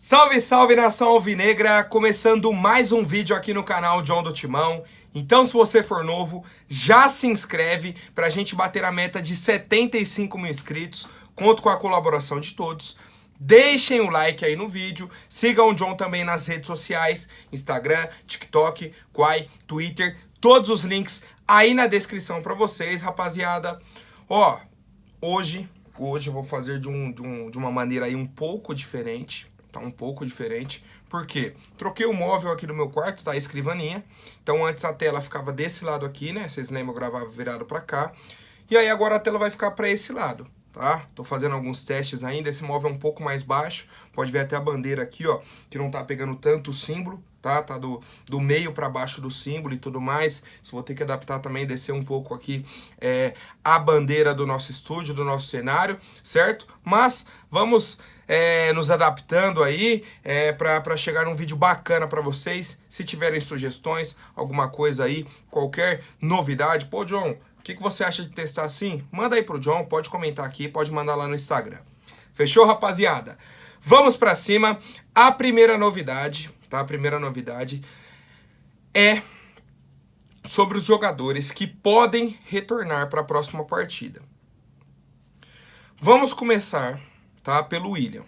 Salve, salve, nação alvinegra! Começando mais um vídeo aqui no canal John do Timão. Então, se você for novo, já se inscreve pra gente bater a meta de 75 mil inscritos. Conto com a colaboração de todos. Deixem o like aí no vídeo. Sigam o John também nas redes sociais, Instagram, TikTok, Quai, Twitter. Todos os links aí na descrição pra vocês, rapaziada. Ó, hoje eu vou fazer de uma maneira aí um pouco diferente. Tá um pouco diferente, porque troquei o móvel aqui no meu quarto, tá? A escrivaninha. Então antes a tela ficava desse lado aqui, né? Vocês lembram, eu gravava virado pra cá. E aí agora a tela vai ficar pra esse lado, tá? Tô fazendo alguns testes ainda, esse móvel é um pouco mais baixo. Pode ver até a bandeira aqui, ó, que não tá pegando tanto o símbolo, tá? Tá do meio pra baixo do símbolo e tudo mais. Se vou ter que adaptar também, descer um pouco aqui a bandeira do nosso estúdio, do nosso cenário, certo? Mas vamos nos adaptando aí para chegar num vídeo bacana para vocês. Se tiverem sugestões, alguma coisa aí, qualquer novidade, pô, John, o que você acha de testar assim? Manda aí pro John, pode comentar aqui, pode mandar lá no Instagram. Fechou, rapaziada? Vamos para cima. A primeira novidade, tá? A primeira novidade é sobre os jogadores que podem retornar para a próxima partida. Vamos começar, tá, pelo William.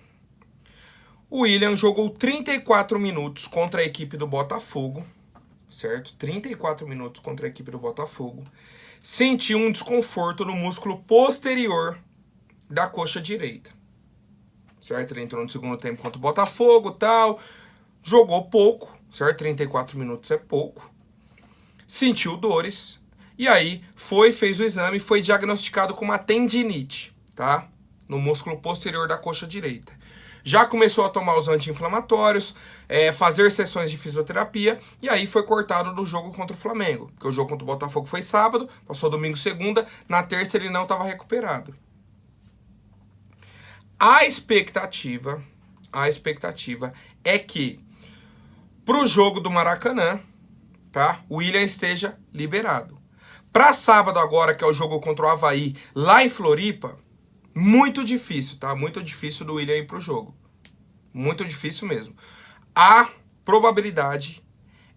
O William jogou 34 minutos contra a equipe do Botafogo, certo? 34 minutos contra a equipe do Botafogo. Sentiu um desconforto no músculo posterior da coxa direita, certo? Ele entrou no segundo tempo contra o Botafogo, tal, jogou pouco, certo? 34 minutos é pouco. Sentiu dores e aí fez o exame e foi diagnosticado com uma tendinite, tá? No músculo posterior da coxa direita. Já começou a tomar os anti-inflamatórios, fazer sessões de fisioterapia, e aí foi cortado do jogo contra o Flamengo. Porque o jogo contra o Botafogo foi sábado, passou domingo, segunda, na terça ele não estava recuperado. A expectativa é que pro jogo do Maracanã, tá, o William esteja liberado. Para sábado agora, que é o jogo contra o Avaí, lá em Floripa, muito difícil, tá? Muito difícil do William ir pro jogo. Muito difícil mesmo. A probabilidade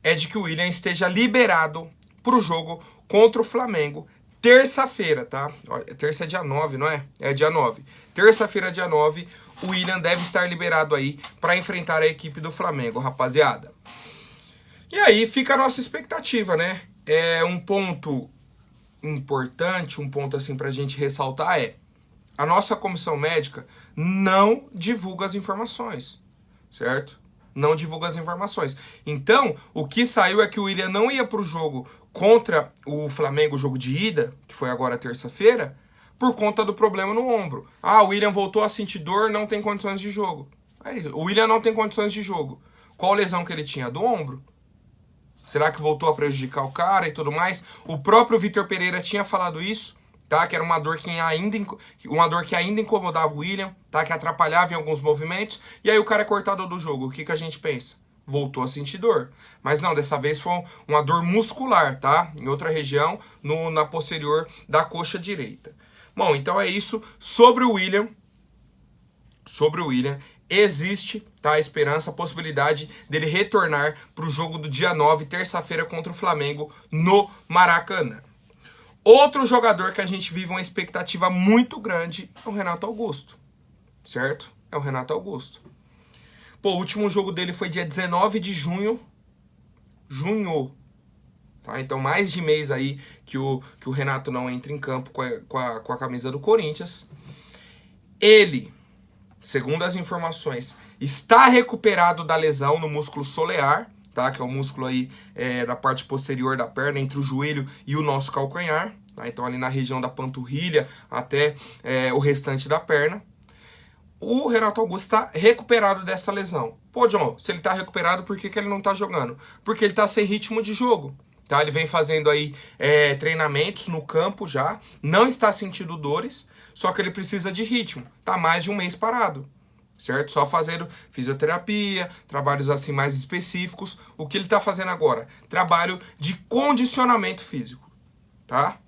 é de que o William esteja liberado pro jogo contra o Flamengo terça-feira, tá? Terça é dia 9, não é? É dia 9. Terça-feira, dia 9, o William deve estar liberado aí para enfrentar a equipe do Flamengo, rapaziada. E aí fica a nossa expectativa, né? É um ponto importante, um ponto assim pra gente ressaltar a nossa comissão médica não divulga as informações, certo? Não divulga as informações. Então, o que saiu é que o William não ia pro jogo contra o Flamengo, o jogo de ida, que foi agora terça-feira, por conta do problema no ombro. Ah, o William voltou a sentir dor, não tem condições de jogo. Aí, o William não tem condições de jogo. Qual lesão que ele tinha? Do ombro. Será que voltou a prejudicar o cara e tudo mais? O próprio Vitor Pereira tinha falado isso, tá? Que era uma dor que ainda incomodava o William, tá? Que atrapalhava em alguns movimentos. E aí o cara é cortado do jogo. O que a gente pensa? Voltou a sentir dor. Mas não, dessa vez foi uma dor muscular, tá? Em outra região, na posterior da coxa direita. Bom, então é isso. Sobre o William, existe, tá, a esperança, a possibilidade dele retornar para o jogo do dia 9, terça-feira, contra o Flamengo, no Maracanã. Outro jogador que a gente vive uma expectativa muito grande é o Renato Augusto, certo? É o Renato Augusto. Pô, o último jogo dele foi dia 19 de junho. Tá? Então mais de mês aí que o Renato não entra em campo com a camisa do Corinthians. Ele, segundo as informações, está recuperado da lesão no músculo solear, tá? Que é o músculo aí da parte posterior da perna, entre o joelho e o nosso calcanhar, tá? Então ali na região da panturrilha até o restante da perna. O Renato Augusto está recuperado dessa lesão. Pô, John, se ele está recuperado, por que ele não está jogando? Porque ele está sem ritmo de jogo. Tá? Ele vem fazendo aí treinamentos no campo já, não está sentindo dores, só que ele precisa de ritmo. Tá mais de um mês parado, certo? Só fazendo fisioterapia, trabalhos assim mais específicos. O que ele está fazendo agora? Trabalho de condicionamento físico, tá?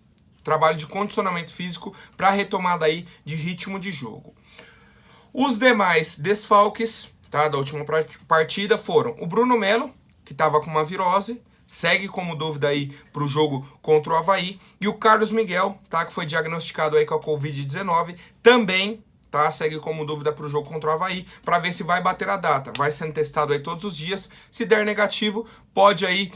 Trabalho de condicionamento físico para retomada aí de ritmo de jogo. Os demais desfalques, tá, da última partida foram o Bruno Melo, que estava com uma virose, segue como dúvida aí para o jogo contra o Avaí, e o Carlos Miguel, tá, que foi diagnosticado aí com a Covid-19, também, tá, segue como dúvida para o jogo contra o Avaí, para ver se vai bater a data. Vai sendo testado aí todos os dias, se der negativo, pode aí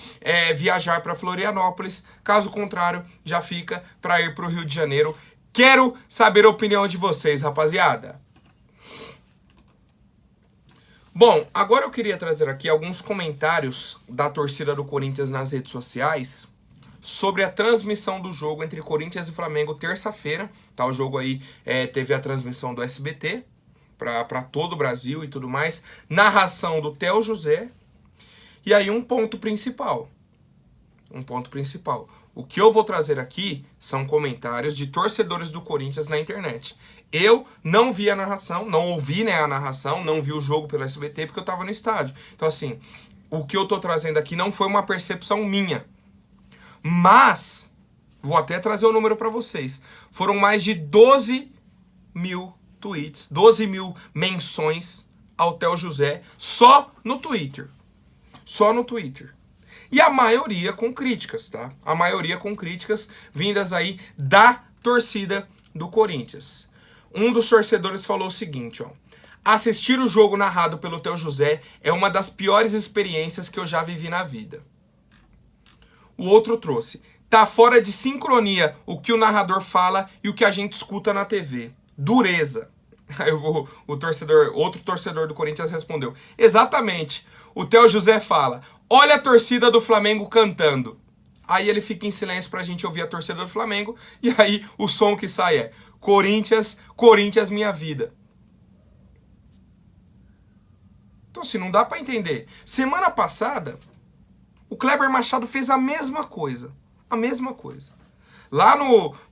viajar para Florianópolis, caso contrário, já fica para ir para o Rio de Janeiro. Quero saber a opinião de vocês, rapaziada. Bom, agora eu queria trazer aqui alguns comentários da torcida do Corinthians nas redes sociais sobre a transmissão do jogo entre Corinthians e Flamengo terça-feira. Tá, o jogo aí teve a transmissão do SBT para todo o Brasil e tudo mais. Narração do Theo José. E aí um ponto principal. O que eu vou trazer aqui são comentários de torcedores do Corinthians na internet. Eu não vi a narração, não ouvi, né, a narração, não vi o jogo pelo SBT porque eu tava no estádio. Então, assim, o que eu tô trazendo aqui não foi uma percepção minha. Mas, vou até trazer o número para vocês. Foram mais de 12 mil tweets, 12 mil menções ao Theo José só no Twitter. Só no Twitter. E a maioria com críticas, tá? A maioria com críticas vindas aí da torcida do Corinthians. Um dos torcedores falou o seguinte, ó. Assistir o jogo narrado pelo Theo José é uma das piores experiências que eu já vivi na vida. O outro trouxe. Tá fora de sincronia o que o narrador fala e o que a gente escuta na TV. Dureza. Aí outro torcedor do Corinthians respondeu. Exatamente. O Theo José fala, olha a torcida do Flamengo cantando. Aí ele fica em silêncio pra gente ouvir a torcida do Flamengo. E aí o som que sai é Corinthians, Corinthians minha vida. Então assim, não dá pra entender. Semana passada, o Kleber Machado fez a mesma coisa. A mesma coisa. Lá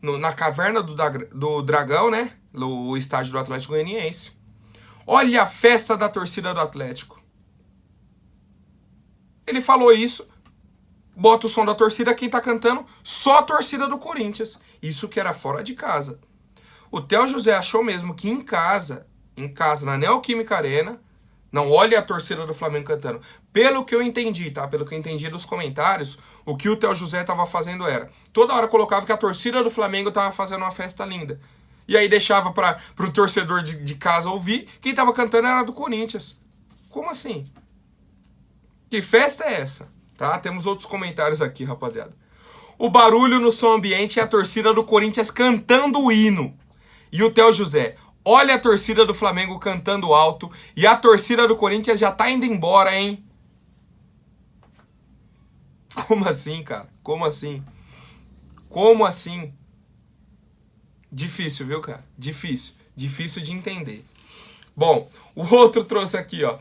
na caverna do Dragão, né? No estádio do Atlético Goianiense. Olha a festa da torcida do Atlético. Ele falou isso, bota o som da torcida, quem tá cantando, só a torcida do Corinthians. Isso que era fora de casa. O Theo José achou mesmo que em casa, na Neoquímica Arena, não, olha a torcida do Flamengo cantando. Pelo que eu entendi, tá? Pelo que eu entendi dos comentários, o que o Theo José tava fazendo era, toda hora colocava que a torcida do Flamengo tava fazendo uma festa linda. E aí deixava pro torcedor de casa ouvir, quem tava cantando era do Corinthians. Como assim? Que festa é essa? Tá? Temos outros comentários aqui, rapaziada. O barulho no som ambiente é a torcida do Corinthians cantando o hino. E o Theo José, olha a torcida do Flamengo cantando alto e a torcida do Corinthians já tá indo embora, hein? Como assim, cara? Como assim? Como assim? Difícil, viu, cara? Difícil. Difícil de entender. Bom, o outro trouxe aqui, ó.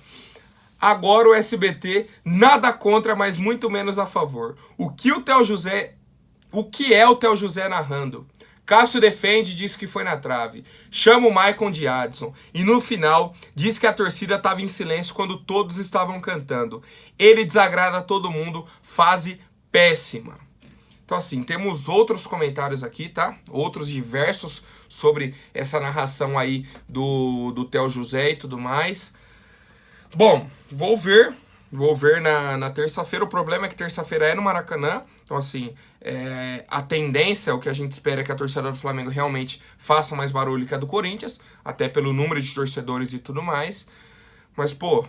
Agora o SBT, nada contra, mas muito menos a favor. O que é o Theo José narrando? Cássio defende e diz que foi na trave. Chama o Maicon de Adson. E no final, diz que a torcida estava em silêncio quando todos estavam cantando. Ele desagrada todo mundo, fase péssima. Então assim, temos outros comentários aqui, tá? Outros diversos sobre essa narração aí do Theo José e tudo mais. Bom, vou ver na terça-feira. O problema é que terça-feira é no Maracanã. Então, assim, a tendência, o que a gente espera é que a torcida do Flamengo realmente faça mais barulho que a do Corinthians, até pelo número de torcedores e tudo mais. Mas, pô,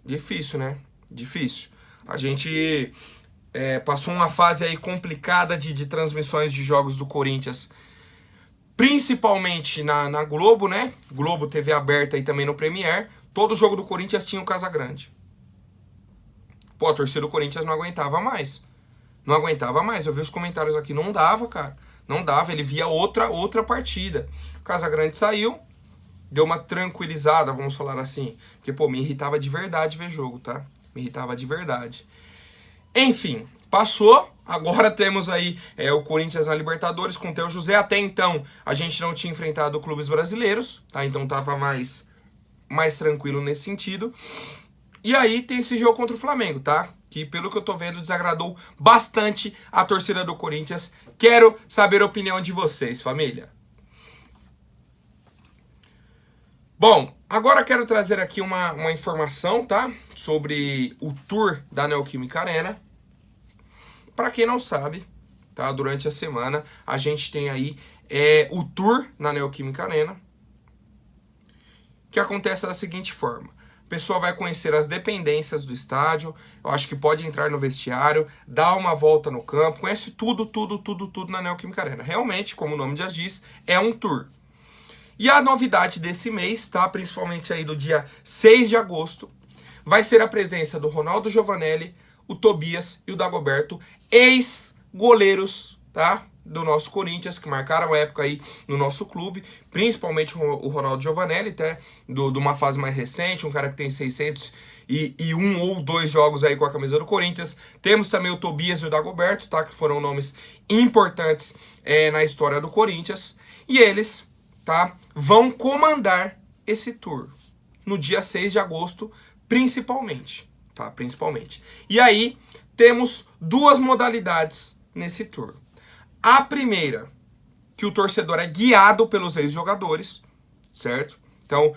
difícil, né? Difícil. A gente passou uma fase aí complicada de transmissões de jogos do Corinthians, principalmente na Globo, né? Globo TV aberta e também no Premiere. Todo jogo do Corinthians tinha o Casagrande. Pô, a torcida do Corinthians não aguentava mais. Não aguentava mais. Eu vi os comentários aqui. Não dava, cara. Não dava. Ele via outra partida. O Casagrande saiu. Deu uma tranquilizada, vamos falar assim. Porque, pô, me irritava de verdade ver jogo, tá? Me irritava de verdade. Enfim, passou. Agora temos aí o Corinthians na Libertadores com o Theo José. Até então, a gente não tinha enfrentado clubes brasileiros, tá? Então tava mais tranquilo nesse sentido. E aí tem esse jogo contra o Flamengo, tá? Que pelo que eu tô vendo desagradou bastante a torcida do Corinthians. Quero saber a opinião de vocês, família. Bom, Agora quero trazer aqui uma informação, tá? Sobre o tour da Neoquímica Arena. Para quem não sabe, tá? Durante a semana a gente tem aí o tour na Neoquímica Arena, que acontece da seguinte forma. A pessoa vai conhecer as dependências do estádio, eu acho que pode entrar no vestiário, dar uma volta no campo, conhece tudo na Neoquímica Arena. Realmente, como o nome já diz, é um tour. E a novidade desse mês, tá? Principalmente aí do dia 6 de agosto, vai ser a presença do Ronaldo Giovanelli, o Tobias e o Dagoberto, ex-goleiros, tá? Do nosso Corinthians, que marcaram a época aí no nosso clube, principalmente o Ronaldo Giovanelli, até de uma fase mais recente, um cara que tem 601 ou 2 jogos aí com a camisa do Corinthians. Temos também o Tobias e o Dagoberto, tá? Que foram nomes importantes na história do Corinthians. E eles, tá? Vão comandar esse tour no dia 6 de agosto, principalmente, tá? Principalmente. E aí, temos duas modalidades nesse tour. A primeira, que o torcedor é guiado pelos ex-jogadores, certo? Então,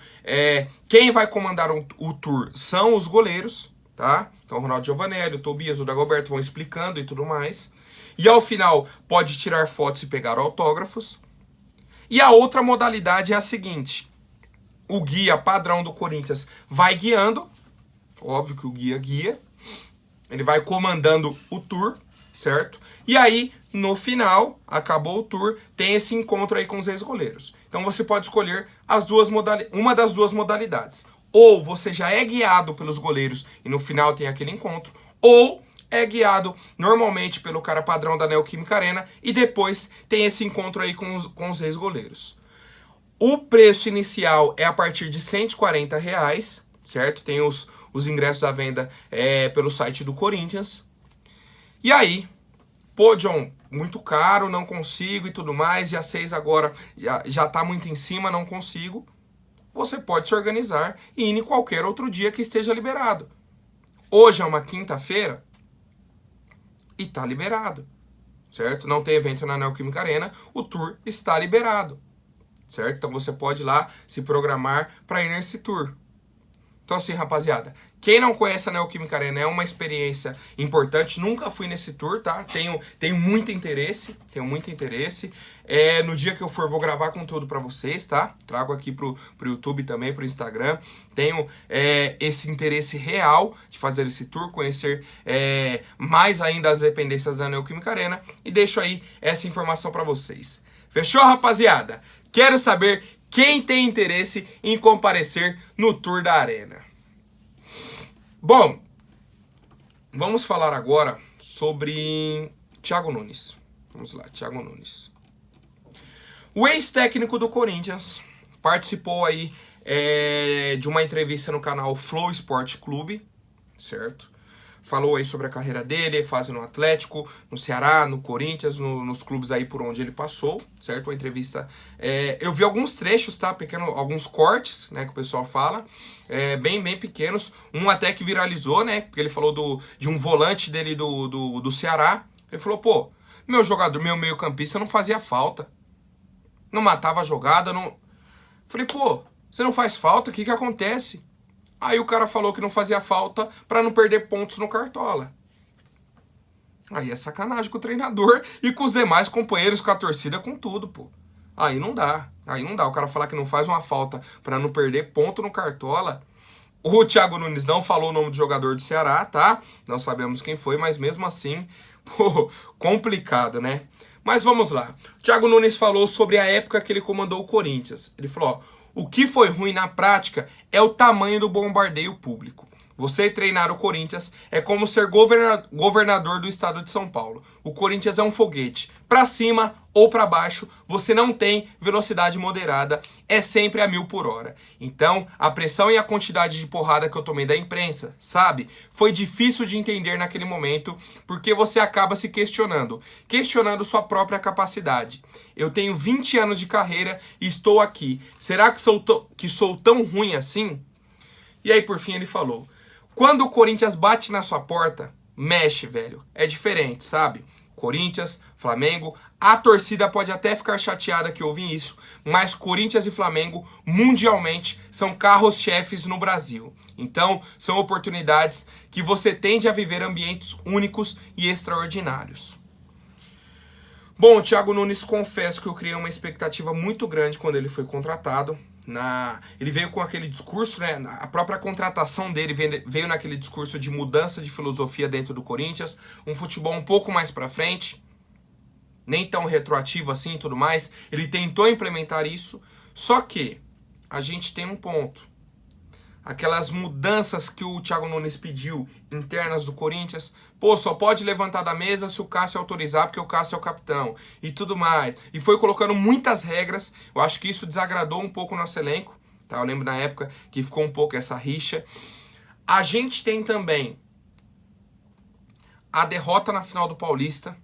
quem vai comandar o tour são os goleiros, tá? Então, o Ronaldo Giovanelli, o Tobias, o Dagoberto vão explicando e tudo mais. E ao final, pode tirar fotos e pegar autógrafos. E a outra modalidade é a seguinte: o guia padrão do Corinthians vai guiando, óbvio que o guia guia, ele vai comandando o tour, certo? E aí, no final, acabou o tour, tem esse encontro aí com os ex-goleiros. Então você pode escolher uma das duas modalidades. Ou você já é guiado pelos goleiros e no final tem aquele encontro, ou é guiado normalmente pelo cara padrão da Neoquímica Arena e depois tem esse encontro aí com os ex-goleiros. O preço inicial é a partir de R$140, certo? Tem os ingressos à venda pelo site do Corinthians. E aí, pô, John, muito caro, não consigo e tudo mais, e a 6 agora já tá muito em cima, não consigo. Você pode se organizar e ir em qualquer outro dia que esteja liberado. Hoje é uma quinta-feira e tá liberado, certo? Não tem evento na Neoquímica Arena, o tour está liberado, certo? Então você pode ir lá se programar para ir nesse tour. Então assim, rapaziada, quem não conhece a Neoquímica Arena é uma experiência importante. Nunca fui nesse tour, tá? Tenho muito interesse, no dia que eu for, vou gravar conteúdo pra vocês, tá? Trago aqui pro YouTube também, pro Instagram. Tenho esse interesse real de fazer esse tour, conhecer mais ainda as dependências da Neoquímica Arena. E deixo aí essa informação pra vocês. Fechou, rapaziada? Quero saber quem tem interesse em comparecer no tour da Arena. Bom, vamos falar agora sobre Thiago Nunes. Vamos lá, Thiago Nunes. O ex-técnico do Corinthians participou aí de uma entrevista no canal Flow Esporte Clube, certo? Falou aí sobre a carreira dele, fase no Atlético, no Ceará, no Corinthians, nos clubes aí por onde ele passou, certo? Uma entrevista, eu vi alguns trechos, tá? Alguns cortes, né, que o pessoal fala, bem pequenos. Um até que viralizou, né? Porque ele falou de um volante dele do Ceará. Ele falou, pô, meu meio-campista não fazia falta. Não matava a jogada, não... Falei, pô, você não faz falta? O que acontece? Aí o cara falou que não fazia falta pra não perder pontos no Cartola. Aí é sacanagem com o treinador e com os demais companheiros, com a torcida, com tudo, pô. Aí não dá. O cara falar que não faz uma falta pra não perder ponto no Cartola. O Thiago Nunes não falou o nome do jogador do Ceará, tá? Não sabemos quem foi, mas mesmo assim, pô, complicado, né? Mas vamos lá. O Thiago Nunes falou sobre a época que ele comandou o Corinthians. Ele falou, ó, o que foi ruim na prática é o tamanho do bombardeio público. Você treinar o Corinthians é como ser governador do estado de São Paulo. O Corinthians é um foguete. Pra cima ou pra baixo, você não tem velocidade moderada. É sempre a 1000 por hora. Então, a pressão e a quantidade de porrada que eu tomei da imprensa, sabe? Foi difícil de entender naquele momento, porque você acaba se questionando sua própria capacidade. Eu tenho 20 anos de carreira e estou aqui. Será que sou tão ruim assim? E aí, por fim, ele falou... Quando o Corinthians bate na sua porta, mexe, velho. É diferente, sabe? Corinthians, Flamengo. A torcida pode até ficar chateada que ouvem isso, mas Corinthians e Flamengo, mundialmente, são carros-chefes no Brasil. Então, são oportunidades que você tende a viver ambientes únicos e extraordinários. Bom, o Thiago Nunes, confesso que eu criei uma expectativa muito grande quando ele foi contratado. Ele veio com aquele discurso, né? A própria contratação dele veio naquele discurso de mudança de filosofia dentro do Corinthians, um futebol um pouco mais pra frente, nem tão retroativo assim e tudo mais. Ele tentou implementar isso, só que a gente tem um ponto. Aquelas mudanças que o Thiago Nunes pediu, internas do Corinthians, pô, só pode levantar da mesa se o Cássio autorizar, porque o Cássio é o capitão, e tudo mais. E foi colocando muitas regras, eu acho que isso desagradou um pouco o nosso elenco, tá? Eu lembro na época que ficou um pouco essa rixa. A gente tem também a derrota na final do Paulista,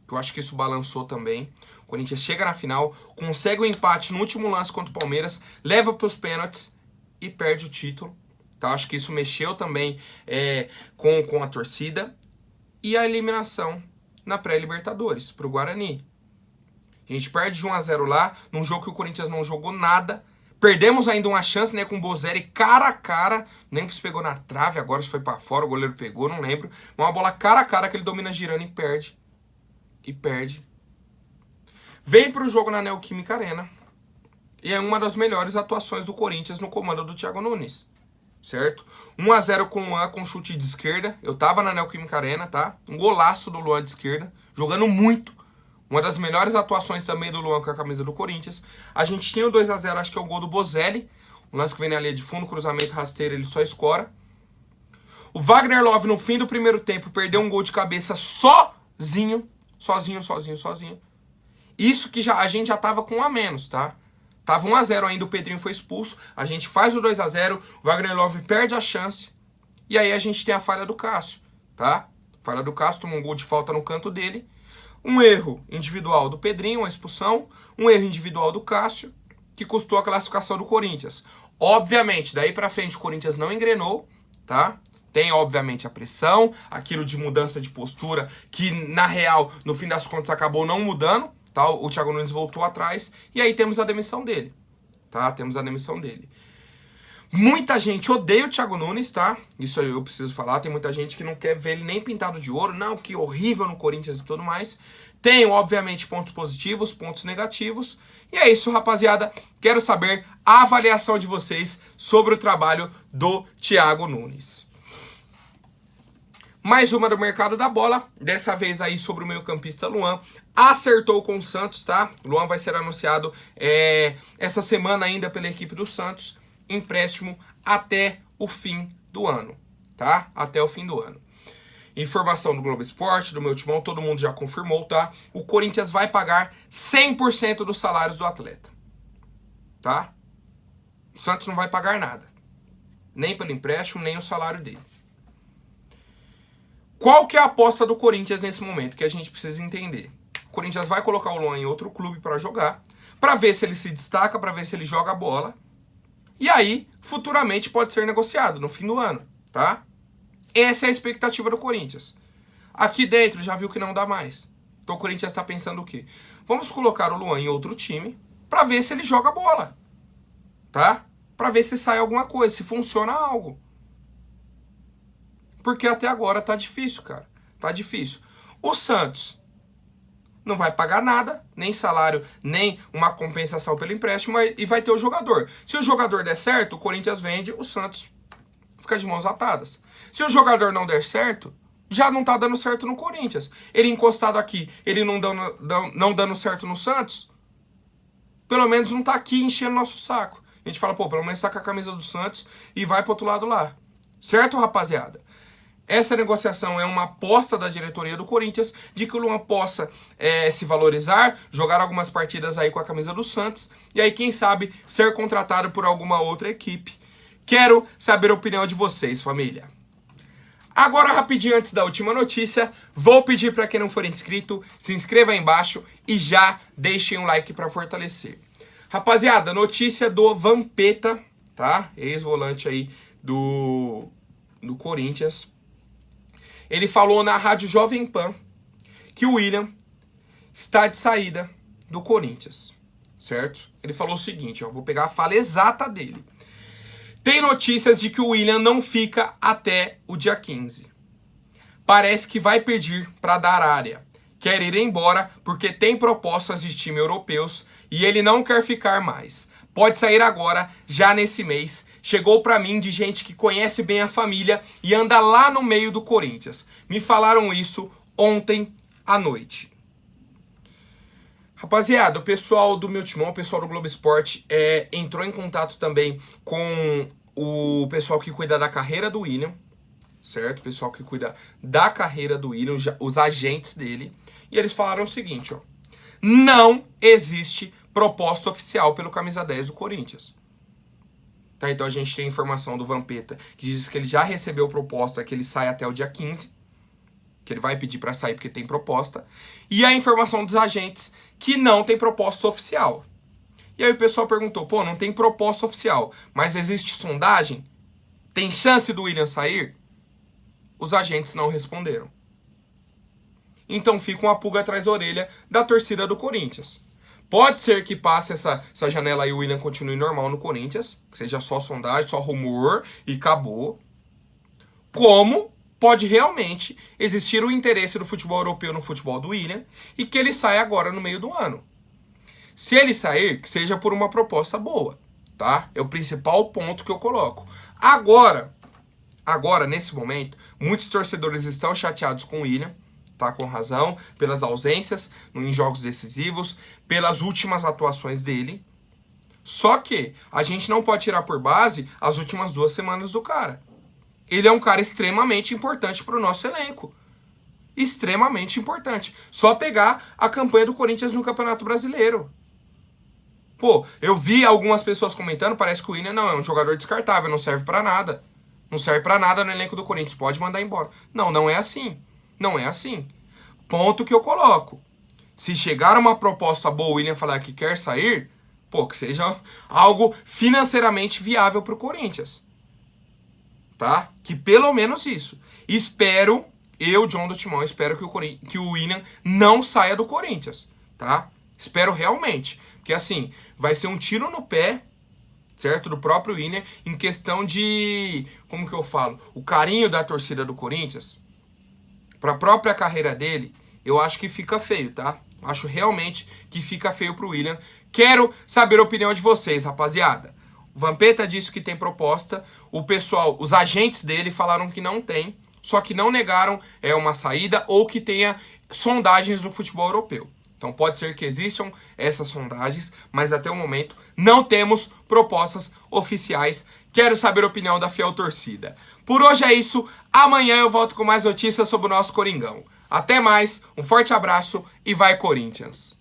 que eu acho que isso balançou também. O Corinthians chega na final, consegue o empate no último lance contra o Palmeiras, leva para os pênaltis e perde o título. Tá? Acho que isso mexeu também com a torcida. E a eliminação na pré-Libertadores para o Guarani. A gente perde de 1-0 lá, num jogo que o Corinthians não jogou nada. Perdemos ainda uma chance, né, com o Bozelli cara a cara. Nem se pegou na trave, agora se foi para fora, o goleiro pegou, não lembro. Uma bola cara a cara que ele domina girando e perde. E perde. Vem para o jogo na Neoquímica Arena. E é uma das melhores atuações do Corinthians no comando do Thiago Nunes. Certo? 1-0 com o Luan com chute de esquerda. Eu tava na Neoquímica Arena, tá? Um golaço do Luan de esquerda. Jogando muito. Uma das melhores atuações também do Luan com a camisa do Corinthians. A gente tem o 2-0, acho que é o gol do Bozelli. O lance que vem na linha de fundo, cruzamento rasteiro, ele só escora. O Wagner Love, no fim do primeiro tempo, perdeu um gol de cabeça sozinho. Sozinho. Isso que a gente já tava com um a menos, tá? Tava 1-0 ainda, o Pedrinho foi expulso. A gente faz o 2-0, o Wagner Love perde a chance. E aí a gente tem a falha do Cássio, tá? Falha do Cássio, toma um gol de falta no canto dele. Um erro individual do Pedrinho, uma expulsão. Um erro individual do Cássio, que custou a classificação do Corinthians. Obviamente, daí pra frente o Corinthians não engrenou, tá? Tem, obviamente, a pressão, aquilo de mudança de postura, que na real, no fim das contas, acabou não mudando. Tá? O Thiago Nunes voltou atrás. E aí temos a demissão dele. Tá? Temos a demissão dele. Muita gente odeia o Thiago Nunes, tá? Isso eu preciso falar. Tem muita gente que não quer ver ele nem pintado de ouro. Não, que horrível no Corinthians e tudo mais. Tem, obviamente, pontos positivos, pontos negativos. E é isso, rapaziada. Quero saber a avaliação de vocês sobre o trabalho do Thiago Nunes. Mais uma do mercado da bola, dessa vez aí sobre o meio-campista Luan. Acertou com o Santos, tá? Luan vai ser anunciado essa semana ainda pela equipe do Santos. Empréstimo até o fim do ano, tá? Até o fim do ano. Informação do Globo Esporte, do meu timão, todo mundo já confirmou, tá? O Corinthians vai pagar 100% dos salários do atleta, tá? O Santos não vai pagar nada. Nem pelo empréstimo, nem o salário dele. Qual que é a aposta do Corinthians nesse momento que a gente precisa entender? O Corinthians vai colocar o Luan em outro clube para jogar, para ver se ele se destaca, para ver se ele joga a bola. E aí, futuramente pode ser negociado no fim do ano, tá? Essa é a expectativa do Corinthians. Aqui dentro já viu que não dá mais. Então o Corinthians está pensando o quê? Vamos colocar o Luan em outro time para ver se ele joga a bola, tá? Para ver se sai alguma coisa, se funciona algo. Porque até agora tá difícil, cara. Tá difícil. O Santos não vai pagar nada, nem salário, nem uma compensação pelo empréstimo, e vai ter o jogador. Se o jogador der certo, o Corinthians vende, o Santos fica de mãos atadas. Se o jogador não der certo, já não tá dando certo no Corinthians. Ele encostado aqui, ele não dando certo no Santos, pelo menos não tá aqui enchendo nosso saco. A gente fala, pô, pelo menos tá com a camisa do Santos e vai pro outro lado lá. Certo, rapaziada? Essa negociação é uma aposta da diretoria do Corinthians de que o Luan possa se valorizar, jogar algumas partidas aí com a camisa do Santos e aí, quem sabe, ser contratado por alguma outra equipe. Quero saber a opinião de vocês, família. Agora, rapidinho, antes da última notícia, vou pedir para quem não for inscrito, se inscreva aí embaixo e já deixem um like para fortalecer. Rapaziada, notícia do Vampeta, tá? Ex-volante aí do Corinthians. Ele falou na Rádio Jovem Pan que o William está de saída do Corinthians, certo? Ele falou o seguinte, ó, vou pegar a fala exata dele. Tem notícias de que o William não fica até o dia 15. Parece que vai pedir para dar área. Quer ir embora porque tem propostas de time europeus e ele não quer ficar mais. Pode sair agora, já nesse mês. Chegou para mim de gente que conhece bem a família e anda lá no meio do Corinthians. Me falaram isso ontem à noite. Rapaziada, o pessoal do meu timão, o pessoal do Globo Esporte entrou em contato também com o pessoal que cuida da carreira do William, certo? O pessoal que cuida da carreira do William, os agentes dele. E eles falaram o seguinte, ó. Não existe proposta oficial pelo camisa 10 do Corinthians. Tá, então a gente tem a informação do Vampeta, que diz que ele já recebeu proposta, que ele sai até o dia 15. Que ele vai pedir para sair porque tem proposta. E a informação dos agentes que não tem proposta oficial. E aí o pessoal perguntou, pô, não tem proposta oficial, mas existe sondagem? Tem chance do William sair? Os agentes não responderam. Então fica uma pulga atrás da orelha da torcida do Corinthians. Pode ser que passe essa janela e o William continue normal no Corinthians, que seja só sondagem, só rumor e acabou. Como pode realmente existir o interesse do futebol europeu no futebol do William e que ele saia agora no meio do ano. Se ele sair, que seja por uma proposta boa, tá? É o principal ponto que eu coloco. Agora, nesse momento, muitos torcedores estão chateados com o William, tá? Com razão, pelas ausências em jogos decisivos, pelas últimas atuações dele. Só que a gente não pode tirar por base as últimas 2 semanas do cara. Ele é um cara extremamente importante para o nosso elenco. Extremamente importante. Só pegar a campanha do Corinthians no Campeonato Brasileiro. Pô, eu vi algumas pessoas comentando, parece que o William não é um jogador descartável, não serve para nada. Não serve para nada no elenco do Corinthians, pode mandar embora. Não, não é assim. Não é assim. Ponto que eu coloco. Se chegar uma proposta boa, o William falar que quer sair, pô, que seja algo financeiramente viável para o Corinthians. Tá? Que pelo menos isso. Espero, eu, John do Timão, espero que o William não saia do Corinthians, tá? Espero realmente. Porque assim, vai ser um tiro no pé, certo? Do próprio William, em questão de, como que eu falo? O carinho da torcida do Corinthians, pra própria carreira dele, eu acho que fica feio, tá? Acho realmente que fica feio pro William. Quero saber a opinião de vocês, rapaziada. O Vampeta disse que tem proposta, o pessoal, os agentes dele falaram que não tem, só que não negaram uma saída ou que tenha sondagens no futebol europeu. Então pode ser que existam essas sondagens, mas até o momento não temos propostas oficiais. Quero saber a opinião da fiel torcida. Por hoje é isso, amanhã eu volto com mais notícias sobre o nosso Coringão. Até mais, um forte abraço e vai Corinthians!